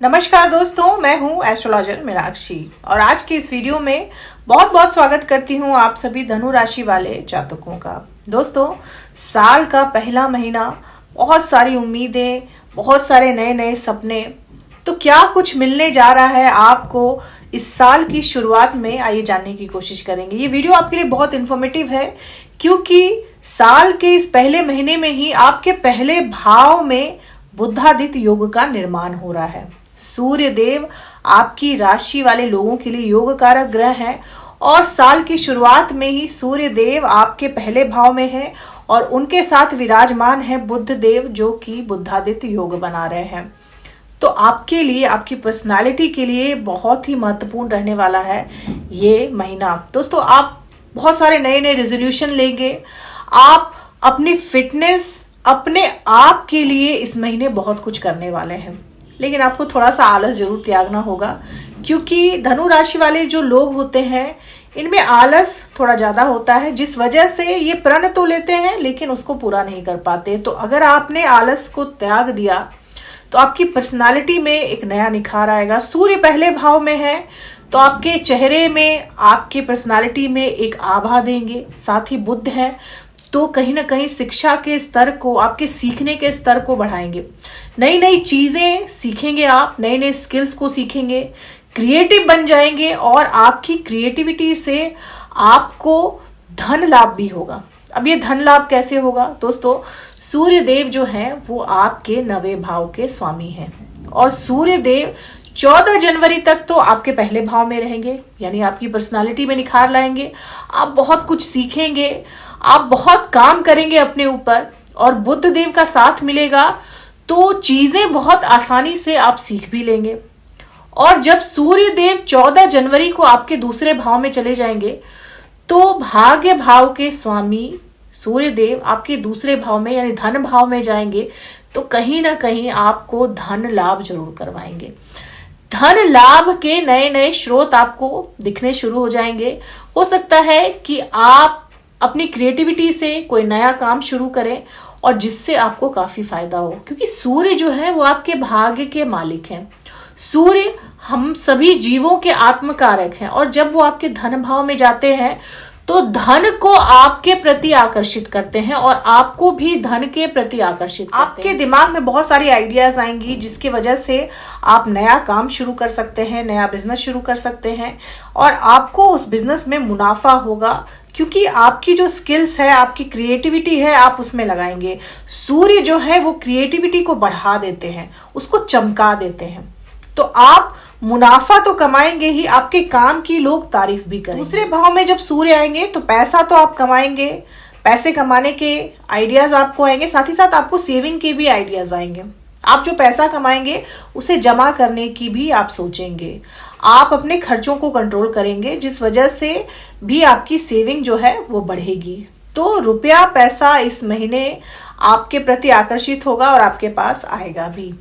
नमस्कार दोस्तों, मैं हूं एस्ट्रोलॉजर मीनाक्षी और आज के इस वीडियो में बहुत बहुत स्वागत करती हूं आप सभी धनु राशि वाले जातकों का। दोस्तों, साल का पहला महीना, बहुत सारी उम्मीदें, बहुत सारे नए नए सपने। तो क्या कुछ मिलने जा रहा है आपको इस साल की शुरुआत में, आइए जानने की कोशिश करेंगे। ये वीडियो आपके लिए बहुत इंफॉर्मेटिव है क्योंकि साल के इस पहले महीने में ही आपके पहले भाव में बुधादित्य योग का निर्माण हो रहा है। सूर्य देव आपकी राशि वाले लोगों के लिए योग कारक ग्रह है और साल की शुरुआत में ही सूर्य देव आपके पहले भाव में है और उनके साथ विराजमान है बुध देव, जो कि बुधादित्य योग बना रहे हैं। तो आपके लिए, आपकी पर्सनालिटी के लिए बहुत ही महत्वपूर्ण रहने वाला है ये महीना। दोस्तों, आप बहुत सारे नए नए रेजोल्यूशन लेंगे। आप अपनी फिटनेस, अपने आप के लिए इस महीने बहुत कुछ करने वाले हैं, लेकिन आपको थोड़ा सा आलस जरूर त्यागना होगा क्योंकि धनु राशि वाले जो लोग होते हैं इनमें आलस थोड़ा ज्यादा होता है, जिस वजह से ये प्रण तो लेते हैं लेकिन उसको पूरा नहीं कर पाते। तो अगर आपने आलस को त्याग दिया तो आपकी पर्सनालिटी में एक नया निखार आएगा। सूर्य पहले भाव में है तो आपके चेहरे में, आपकी पर्सनालिटी में एक आभा देंगे। साथ ही बुध है तो कहीं ना कहीं शिक्षा के स्तर को, आपके सीखने के स्तर को बढ़ाएंगे। नई नई चीजें सीखेंगे, आप नए नए स्किल्स को सीखेंगे, क्रिएटिव बन जाएंगे और आपकी क्रिएटिविटी से आपको धन लाभ भी होगा। अब ये धन लाभ कैसे होगा दोस्तों? सूर्य देव जो है वो आपके 9वें भाव के स्वामी हैं और सूर्य देव 14 जनवरी तक तो आपके पहले भाव में रहेंगे, यानी आपकी पर्सनालिटी में निखार लाएंगे। आप बहुत कुछ सीखेंगे, आप बहुत काम करेंगे अपने ऊपर और बुध देव का साथ मिलेगा तो चीजें बहुत आसानी से आप सीख भी लेंगे। और जब सूर्य देव 14 जनवरी को आपके दूसरे भाव में चले जाएंगे तो भाग्य भाव के स्वामी सूर्य देव आपके दूसरे भाव में यानी धन भाव में जाएंगे तो कहीं ना कहीं आपको धन लाभ जरूर करवाएंगे। धन लाभ के नए नए स्रोत आपको दिखने शुरू हो जाएंगे। हो सकता है कि आप अपनी क्रिएटिविटी से कोई नया काम शुरू करें और जिससे आपको काफी फायदा हो, क्योंकि सूर्य जो है वो आपके भाग्य के मालिक हैं। सूर्य हम सभी जीवों के आत्मकारक हैं और जब वो आपके धन भाव में जाते हैं तो धन को आपके प्रति आकर्षित करते हैं और आपको भी धन के प्रति आकर्षित करते हैं। आपके दिमाग में बहुत सारी आइडियाज आएंगी जिसकी वजह से आप नया काम शुरू कर सकते हैं, नया बिजनेस शुरू कर सकते हैं और आपको उस बिजनेस में मुनाफा होगा क्योंकि आपकी जो स्किल्स है, आपकी क्रिएटिविटी है, आप उसमें लगाएंगे। सूर्य जो है वो क्रिएटिविटी को बढ़ा देते हैं, उसको चमका देते हैं। तो आप मुनाफा तो कमाएंगे ही, आपके काम की लोग तारीफ भी करेंगे। दूसरे भाव में जब सूर्य आएंगे तो पैसा तो आप कमाएंगे, पैसे कमाने के आइडियाज आपको आएंगे, साथ ही साथ आपको सेविंग के भी आइडियाज आएंगे। आप जो पैसा कमाएंगे उसे जमा करने की भी आप सोचेंगे। आप अपने खर्चों को कंट्रोल करेंगे जिस वजह से भी आपकी सेविंग जो है वो बढ़ेगी। तो रुपया पैसा इस महीने आपके प्रति आकर्षित होगा और आपके पास आएगा भी।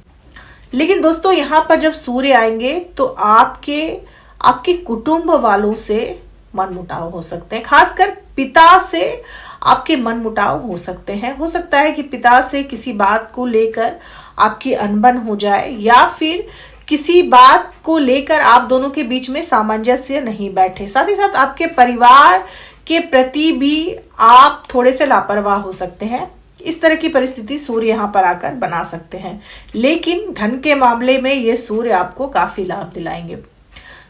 लेकिन दोस्तों, यहाँ पर जब सूर्य आएंगे तो आपके कुटुंब वालों से मनमुटाव हो सकते हैं, खासकर पिता से आपके मनमुटाव हो सकते हैं। हो सकता है कि पिता से किसी बात को लेकर आपकी अनबन हो जाए या फिर किसी बात को लेकर आप दोनों के बीच में सामंजस्य नहीं बैठे। साथ ही साथ आपके परिवार के प्रति भी आप थोड़े से लापरवाह हो सकते हैं। इस तरह की परिस्थिति सूर्य यहाँ पर आकर बना सकते हैं, लेकिन धन के मामले में ये सूर्य आपको काफी लाभ दिलाएंगे।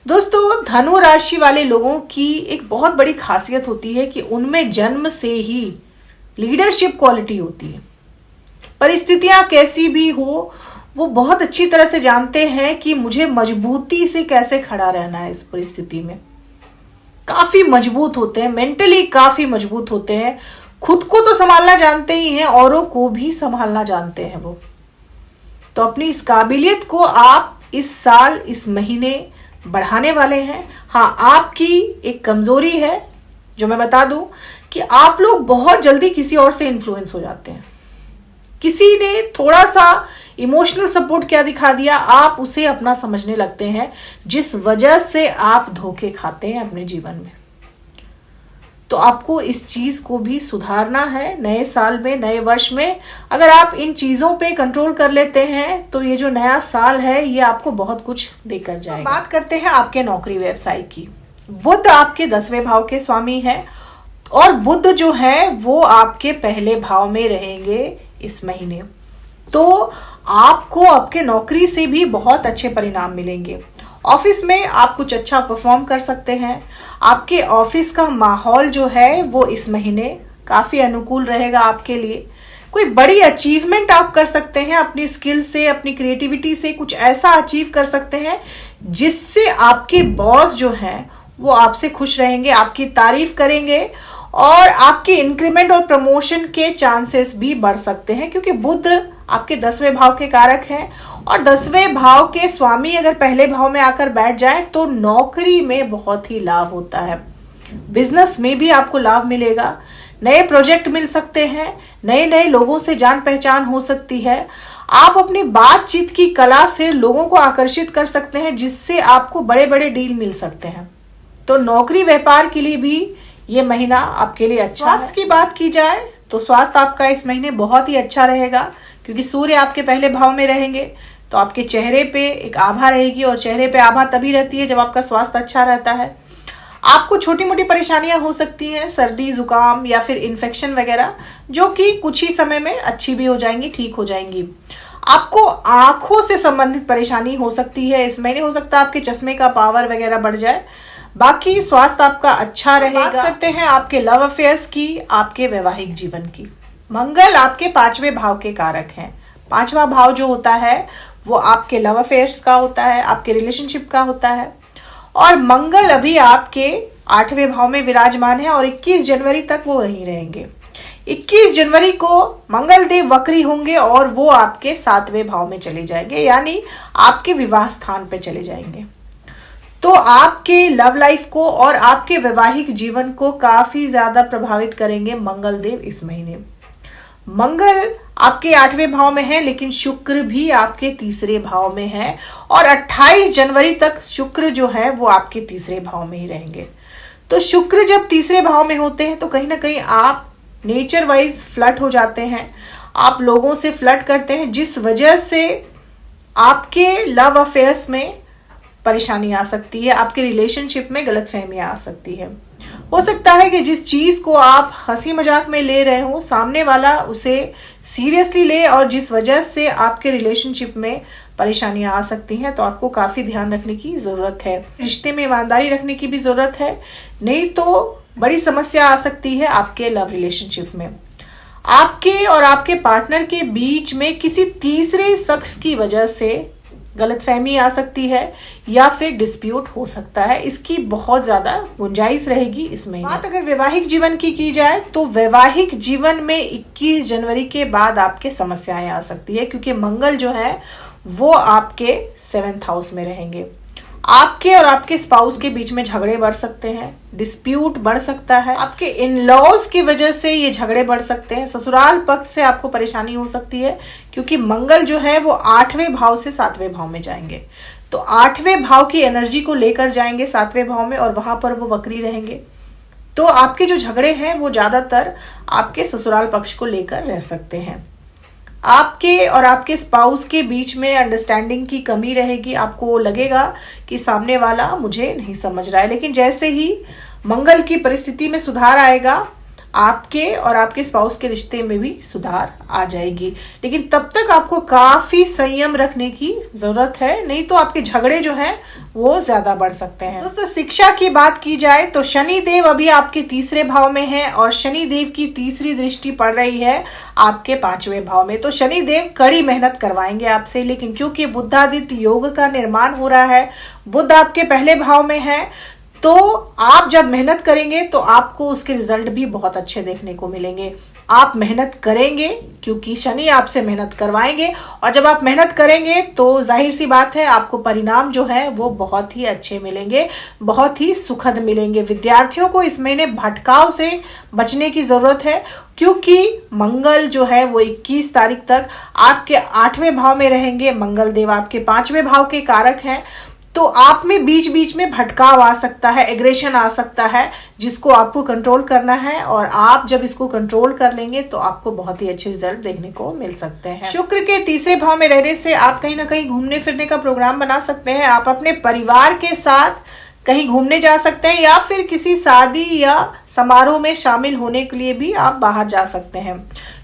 दोस्तों, धनु राशि वाले लोगों की एक बहुत बड़ी खासियत होती है कि उनमें जन्म से ही लीडरशिप क्वालिटी होती है। परिस्थितियां कैसी भी हो, वो बहुत अच्छी तरह से जानते हैं कि मुझे मजबूती से कैसे खड़ा रहना है। इस परिस्थिति में काफी मजबूत होते हैं, मेंटली काफी मजबूत होते हैं। खुद को तो संभालना जानते ही हैं, औरों को भी संभालना जानते हैं वो। तो अपनी इस काबिलियत को आप इस साल, इस महीने बढ़ाने वाले हैं। हाँ, आपकी एक कमजोरी है जो मैं बता दूं कि आप लोग बहुत जल्दी किसी और से इन्फ्लुएंस हो जाते हैं। किसी ने थोड़ा सा इमोशनल सपोर्ट क्या दिखा दिया, आप उसे अपना समझने लगते हैं, जिस वजह से आप धोखे खाते हैं अपने जीवन में। तो आपको इस चीज को भी सुधारना है नए साल में, नए वर्ष में। अगर आप इन चीजों पे कंट्रोल कर लेते हैं तो ये जो नया साल है ये आपको बहुत कुछ देकर जाएगा। बात करते हैं आपके नौकरी व्यवसाय की। बुध आपके 10वें भाव के स्वामी है और बुध जो है वो आपके पहले भाव में रहेंगे इस महीने। तो आपको आपके नौकरी से भी बहुत अच्छे परिणाम मिलेंगे। ऑफिस में आप कुछ अच्छा परफॉर्म कर सकते हैं। आपके ऑफिस का माहौल जो है वो इस महीने काफी अनुकूल रहेगा आपके लिए। कोई बड़ी अचीवमेंट आप कर सकते हैं अपनी स्किल से, अपनी क्रिएटिविटी से कुछ ऐसा अचीव कर सकते हैं जिससे आपके बॉस जो हैं वो आपसे खुश रहेंगे, आपकी तारीफ करेंगे और आपकी इंक्रीमेंट और प्रमोशन के चांसेस भी बढ़ सकते हैं, क्योंकि बुध आपके 10वें भाव के कारक हैं और 10वें भाव के स्वामी अगर पहले भाव में आकर बैठ जाए तो नौकरी में बहुत ही लाभ होता है। बिजनेस में भी आपको लाभ मिलेगा, नए प्रोजेक्ट मिल सकते हैं, नए नए लोगों से जान पहचान हो सकती है। आप अपनी बातचीत की कला से लोगों को आकर्षित कर सकते हैं जिससे आपको बड़े बड़े डील मिल सकते हैं। तो नौकरी व्यापार के लिए भी ये महीना आपके लिए अच्छा है। स्वास्थ्य की बात की जाए तो स्वास्थ्य आपका इस महीने बहुत ही अच्छा रहेगा, क्योंकि सूर्य आपके पहले भाव में रहेंगे तो आपके चेहरे पे एक आभा रहेगी और चेहरे पे आभा तभी रहती है जब आपका स्वास्थ्य अच्छा रहता है। आपको छोटी मोटी परेशानियां हो सकती हैं, सर्दी जुकाम या फिर इन्फेक्शन वगैरह, जो कि कुछ ही समय में अच्छी भी हो जाएंगी, ठीक हो जाएंगी। आपको आंखों से संबंधित परेशानी हो सकती है इस महीने, हो सकता है आपके चश्मे का पावर वगैरह बढ़ जाए। बाकी स्वास्थ्य आपका अच्छा रहेगा। बात करते हैं आपके लव अफेयर्स की, आपके वैवाहिक जीवन की। मंगल आपके 5वें भाव के कारक हैं। 5वां भाव जो होता है वो आपके लव अफेयर्स का होता है, आपके रिलेशनशिप का होता है। और मंगल अभी आपके 8वें भाव में विराजमान है और 21 जनवरी तक वो वहीं रहेंगे। 21 जनवरी को मंगल देव वक्री होंगे और वो आपके 7वें भाव में चले जाएंगे, यानी आपके विवाह स्थान पे चले जाएंगे। तो आपके लव लाइफ को और आपके वैवाहिक जीवन को काफी ज्यादा प्रभावित करेंगे मंगल देव इस महीने। मंगल आपके 8वें भाव में है, लेकिन शुक्र भी आपके 3रे भाव में है और 28 जनवरी तक शुक्र जो है वो आपके 3रे भाव में ही रहेंगे। तो शुक्र जब 3रे भाव में होते हैं तो कहीं ना कहीं आप नेचर वाइज फ्लर्ट हो जाते हैं, आप लोगों से फ्लर्ट करते हैं, जिस वजह से आपके लव अफेयर्स में परेशानी आ सकती है, आपके रिलेशनशिप में गलतफहमियां आ सकती है। हो सकता है कि जिस चीज को आप हंसी मजाक में ले रहे हो सामने वाला उसे सीरियसली ले और जिस वजह से आपके रिलेशनशिप में परेशानियां आ सकती हैं। तो आपको काफी ध्यान रखने की जरूरत है, रिश्ते में ईमानदारी रखने की भी जरूरत है, नहीं तो बड़ी समस्या आ सकती है आपके लव रिलेशनशिप में। आपके और आपके पार्टनर के बीच में किसी तीसरे शख्स की वजह से गलतफहमी आ सकती है या फिर डिस्प्यूट हो सकता है, इसकी बहुत ज्यादा गुंजाइश रहेगी इस महीने। बात अगर वैवाहिक जीवन की जाए तो वैवाहिक जीवन में 21 जनवरी के बाद आपके समस्याएं आ सकती है, क्योंकि मंगल जो है वो आपके 7th हाउस में रहेंगे। आपके और आपके स्पाउस के बीच में झगड़े बढ़ सकते हैं, डिस्प्यूट बढ़ सकता है, आपके इन लॉज की वजह से ये झगड़े बढ़ सकते हैं, ससुराल पक्ष से आपको परेशानी हो सकती है, क्योंकि मंगल जो है वो 8वें भाव से 7वें भाव में जाएंगे। तो 8वें भाव की एनर्जी को लेकर जाएंगे 7वें भाव में और वहां पर वो वक्री रहेंगे। तो आपके जो झगड़े हैं वो ज्यादातर आपके ससुराल पक्ष को लेकर रह सकते हैं। आपके और आपके स्पाउस के बीच में अंडरस्टैंडिंग की कमी रहेगी, आपको लगेगा कि सामने वाला मुझे नहीं समझ रहा है, लेकिन जैसे ही मंगल की परिस्थिति में सुधार आएगा आपके और आपके स्पाउस के रिश्ते में भी सुधार आ जाएगी। लेकिन तब तक आपको काफी संयम रखने की जरूरत है, नहीं तो आपके झगड़े जो हैं वो ज्यादा बढ़ सकते हैं। दोस्तों शिक्षा की बात की जाए तो शनि देव अभी आपके 3रे भाव में है और शनि देव की 3री दृष्टि पड़ रही है आपके 5वें भाव में। तो शनि देव कड़ी मेहनत करवाएंगे आपसे, लेकिन क्योंकि बुधादित्य योग का निर्माण हो रहा है, बुध आपके पहले भाव में है, तो आप जब मेहनत करेंगे तो आपको उसके रिजल्ट भी बहुत अच्छे देखने को मिलेंगे। आप मेहनत करेंगे क्योंकि शनि आपसे मेहनत करवाएंगे और जब आप मेहनत करेंगे तो जाहिर सी बात है आपको परिणाम जो है वो बहुत ही अच्छे मिलेंगे, बहुत ही सुखद मिलेंगे। विद्यार्थियों को इस महीने भटकाव से बचने की जरूरत है, क्योंकि मंगल जो है वो 21 तारीख तक आपके 8वें भाव में रहेंगे। मंगल देव आपके 5वें भाव के कारक हैं, तो आप में बीच बीच में भटकाव आ सकता है, एग्रेशन आ सकता है, जिसको आपको कंट्रोल करना है। और आप जब इसको कंट्रोल कर लेंगे तो आपको बहुत ही अच्छे रिजल्ट देखने को मिल सकते हैं। शुक्र के तीसरे भाव में रहने से आप कहीं ना कहीं घूमने फिरने का प्रोग्राम बना सकते हैं। आप अपने परिवार के साथ कहीं घूमने जा सकते हैं या फिर किसी शादी या समारोह में शामिल होने के लिए भी आप बाहर जा सकते हैं।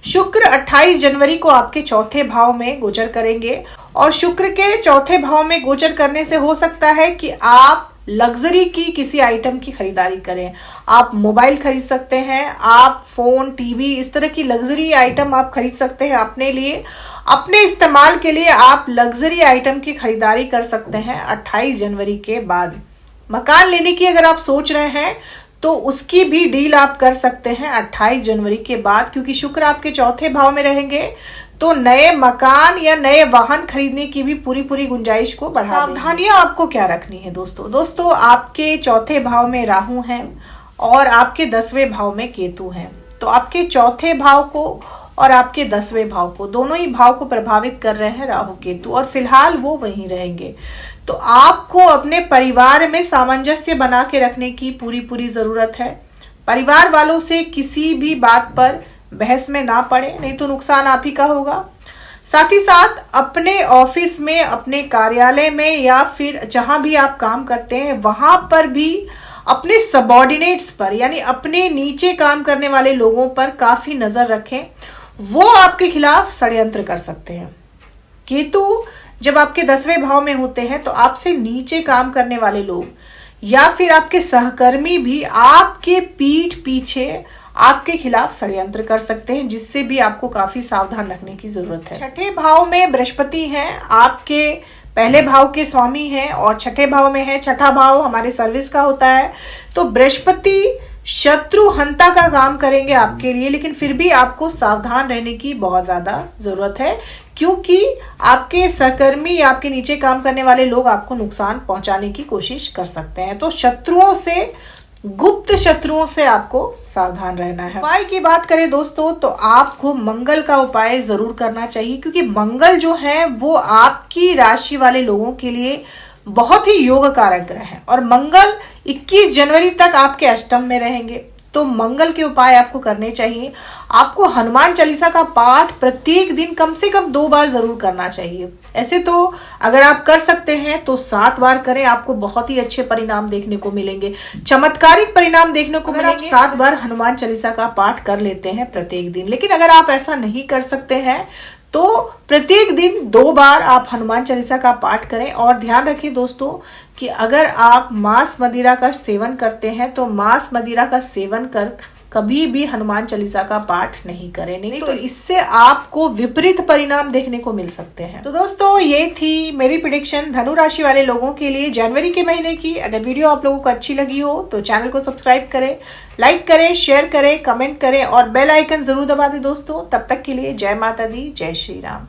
शुक्र 28 जनवरी को आपके चौथे भाव में गोचर करेंगे और शुक्र के चौथे भाव में गोचर करने से हो सकता है कि आप लग्जरी की किसी आइटम की खरीदारी करें। आप मोबाइल खरीद सकते हैं, आप फोन, टीवी, इस तरह की लग्जरी आइटम आप खरीद सकते हैं अपने लिए। अपने इस्तेमाल के लिए आप लग्जरी आइटम की खरीदारी कर सकते हैं 28 जनवरी के बाद। मकान लेने की अगर आप सोच रहे हैं तो उसकी भी डील आप कर सकते हैं 28 जनवरी के बाद, क्योंकि शुक्र आपके चौथे भाव में रहेंगे तो नए मकान या नए वाहन खरीदने की भी पूरी गुंजाइश को बढ़ा देंगे। सावधानियां आपको क्या रखनी है दोस्तों आपके चौथे भाव में राहु हैं और आपके 10वें भाव में केतु हैं। तो आपके चौथे भाव को और आपके 10वें भाव को, दोनों ही भाव को प्रभावित कर रहे हैं राहु केतु, और फिलहाल वो वहीं रहेंगे। तो आपको अपने परिवार में सामंजस्य बना के रखने की पूरी जरूरत है। परिवार वालों से किसी भी बात पर बहस में ना पड़े, नहीं तो नुकसान आप ही का होगा। साथ ही साथ अपने ऑफिस में, अपने कार्यालय में या फिर जहां भी आप काम करते हैं वहां पर भी अपने सबॉर्डिनेट्स पर, यानी अपने नीचे काम करने वाले लोगों पर काफी नजर रखें। वो आपके खिलाफ षड्यंत्र कर सकते हैं। केतु जब आपके 10वें भाव में होते हैं तो आपसे नीचे काम करने वाले लोग या फिर आपके सहकर्मी भी आपके पीठ पीछे आपके खिलाफ षड्यंत्र कर सकते हैं, जिससे भी आपको काफी सावधान रखने की जरूरत है। छठे भाव में बृहस्पति हैं, आपके पहले भाव के स्वामी हैं और छठे भाव में है। छठा भाव हमारे सर्विस का होता है। तो बृहस्पति शत्रु हंता का काम करेंगे आपके लिए, लेकिन फिर भी आपको सावधान रहने की बहुत ज्यादा जरूरत है, क्योंकि आपके सहकर्मी या आपके नीचे काम करने वाले लोग आपको नुकसान पहुंचाने की कोशिश कर सकते हैं। तो शत्रुओं से, गुप्त शत्रुओं से आपको सावधान रहना है। उपाय की बात करें दोस्तों तो आपको मंगल का उपाय जरूर करना चाहिए, क्योंकि मंगल जो है वो आपकी राशि वाले लोगों के लिए बहुत ही योग कारक ग्रह है और मंगल 21 जनवरी तक आपके अष्टम में रहेंगे। तो मंगल के उपाय आपको करने चाहिए। आपको हनुमान चालीसा का पाठ प्रत्येक दिन कम से कम 2 बार जरूर करना चाहिए। ऐसे तो अगर आप कर सकते हैं तो 7 बार करें, आपको बहुत ही अच्छे परिणाम देखने को मिलेंगे, चमत्कारिक परिणाम देखने को मिलेंगे। 7 बार हनुमान चालीसा का पाठ कर लेते हैं प्रत्येक दिन। लेकिन अगर आप ऐसा नहीं कर सकते हैं तो प्रत्येक दिन 2 बार आप हनुमान चालीसा का पाठ करें। और ध्यान रखें दोस्तों कि अगर आप मांस मदिरा का सेवन करते हैं तो मांस मदिरा का सेवन कर कभी भी हनुमान चालीसा का पाठ नहीं करें, नहीं तो इससे आपको विपरीत परिणाम देखने को मिल सकते हैं। तो दोस्तों ये थी मेरी प्रेडिक्शन धनु राशि वाले लोगों के लिए जनवरी के महीने की। अगर वीडियो आप लोगों को अच्छी लगी हो तो चैनल को सब्सक्राइब करें, लाइक करें, शेयर करें, कमेंट करें और बेल आइकन जरूर दबा दें दोस्तों। तब तक के लिए जय माता दी, जय श्री राम।